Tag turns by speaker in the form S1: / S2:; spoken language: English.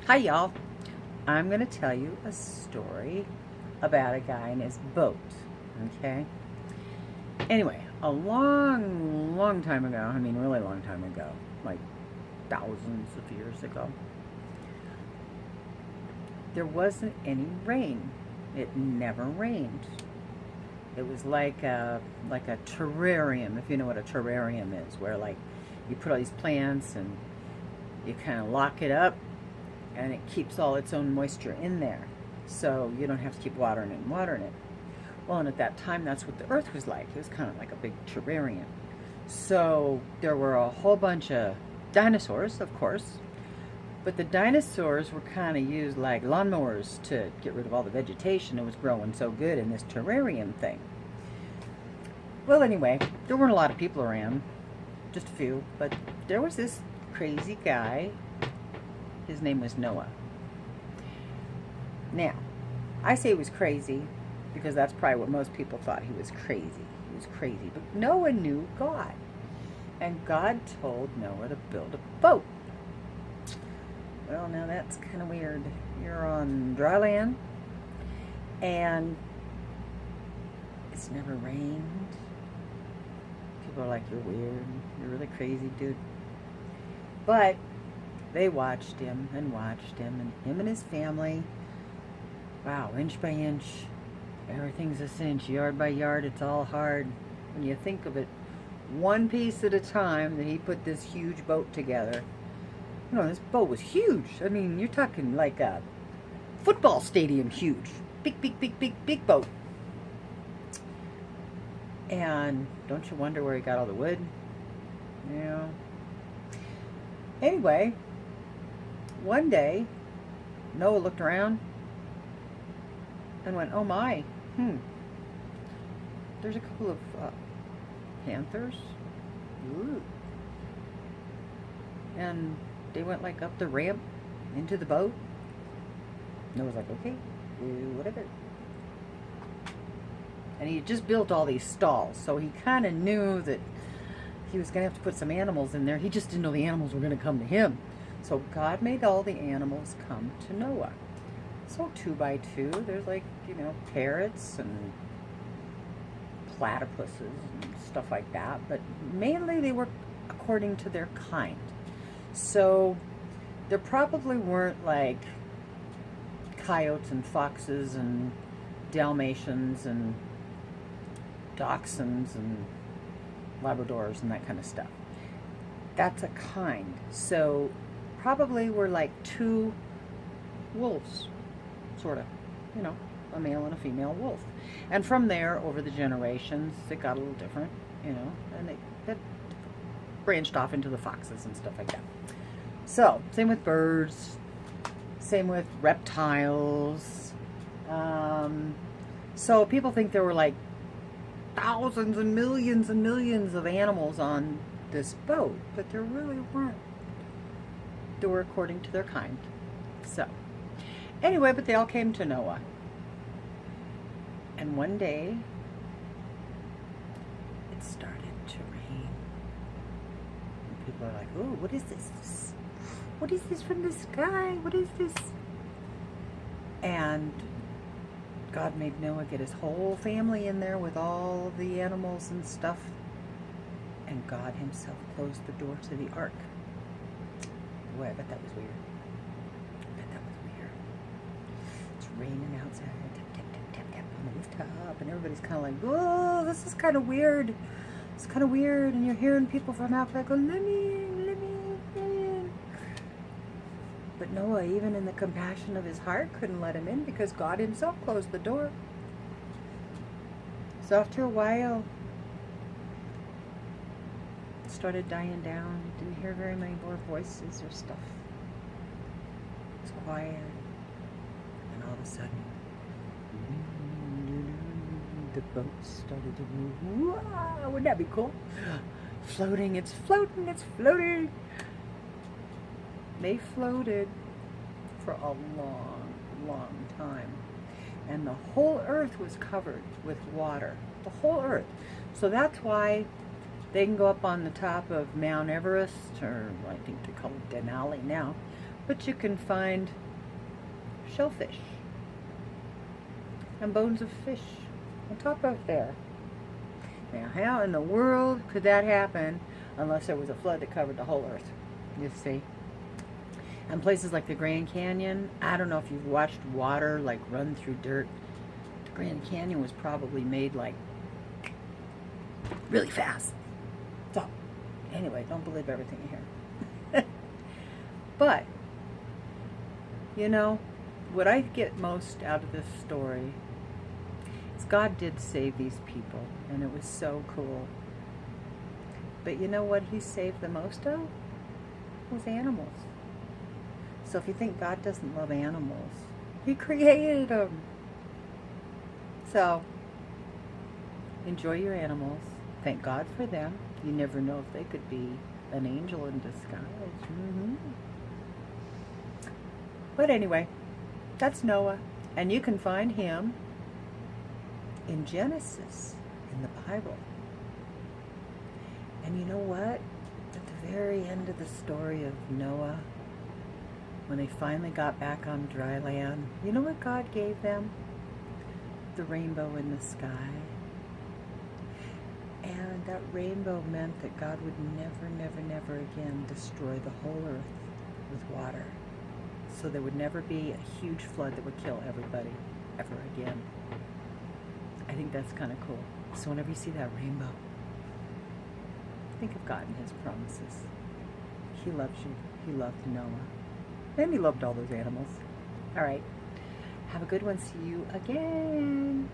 S1: Hi, y'all. I'm going to tell you a story about a guy and his boat. Okay? Anyway, a long, long time ago, really long time ago, like thousands of years ago, there wasn't any rain. It never rained. It was like a terrarium, if you know what a terrarium is, where like you put all these plants and you kind of lock it up and it keeps all its own moisture in there. So you don't have to keep watering it and watering it. Well, and at that time, that's what the earth was like. It was kind of like a big terrarium. So there were a whole bunch of dinosaurs, of course, but the dinosaurs were kind of used like lawnmowers to get rid of all the vegetation that was growing so good in this terrarium thing. Well, anyway, there weren't a lot of people around, just a few, but there was this crazy guy. His name was Noah. Now, I say he was crazy because that's probably what most people thought. He was crazy. He was crazy. But Noah knew God. And God told Noah to build a boat. Well, now that's kind of weird. You're on dry land and it's never rained. People are like, you're weird. You're really crazy, dude. But they watched him and him and his family. Wow, inch by inch, everything's a cinch, yard by yard, it's all hard. When you think of it, one piece at a time, that he put this huge boat together. You know, this boat was huge. I mean, you're talking like a football stadium huge. Big, big, big, big, big boat. And don't you wonder where he got all the wood? Yeah. Anyway, one day, Noah looked around and went, oh my, there's a couple of panthers. Ooh. And they went like up the ramp into the boat. Noah's like, okay, whatever. And he had just built all these stalls, so he kind of knew that he was going to have to put some animals in there. He just didn't know the animals were going to come to him. So God made all the animals come to Noah. So 2 by 2, there's like, parrots and platypuses and stuff like that. But mainly they were according to their kind. So there probably weren't like coyotes and foxes and Dalmatians and dachshunds and Labradors and that kind of stuff. That's a kind. So probably were like 2 wolves, sort of, a male and a female wolf. And from there, over the generations, it got a little different, and it branched off into the foxes and stuff like that. So, same with birds, same with reptiles. So people think there were like thousands and millions of animals on this boat, but there really weren't. They were according to their kind. So, anyway, but they all came to Noah. And one day, it started to rain. And people are like, oh, what is this? What is this from the sky? What is this? And God made Noah get his whole family in there with all of the animals and stuff. And God himself closed the door to the ark. Boy, I bet that was weird. It's raining outside. Tap, tap, tap, tap, tap on the rooftop. And everybody's kind of like, oh, this is kind of weird. It's kind of weird. And you're hearing people from outside go, let me in. But Noah, even in the compassion of his heart, couldn't let him in because God himself closed the door. So after a while, it started dying down. Didn't hear very many more voices or stuff. It was quiet. And all of a sudden, the boat started to move. Wow, wouldn't that be cool? Floating, it's floating, it's floating. They floated for a long, long time. And the whole earth was covered with water. The whole earth. So that's why they can go up on the top of Mount Everest, or I think they call it Denali now. But you can find shellfish and bones of fish on top of there. Now, how in the world could that happen unless there was a flood that covered the whole earth? You see? And places like the Grand Canyon, I don't know if you've watched water like run through dirt. The Grand Canyon was probably made like really fast. So, anyway, don't believe everything you hear. But, you know, what I get most out of this story is God did save these people, and it was so cool. But you know what he saved the most of? Was animals. So if you think God doesn't love animals, he created them. So, enjoy your animals. Thank God for them. You never know if they could be an angel in disguise. But anyway, that's Noah. And you can find him in Genesis, in the Bible. And you know what? At the very end of the story of Noah, when they finally got back on dry land, you know what God gave them? The rainbow in the sky. And that rainbow meant that God would never, never, never again destroy the whole earth with water. So there would never be a huge flood that would kill everybody ever again. I think that's kind of cool. So whenever you see that rainbow, think of God and his promises. He loves you. He loved Noah. And he loved all those animals. All right. Have a good one. See you again.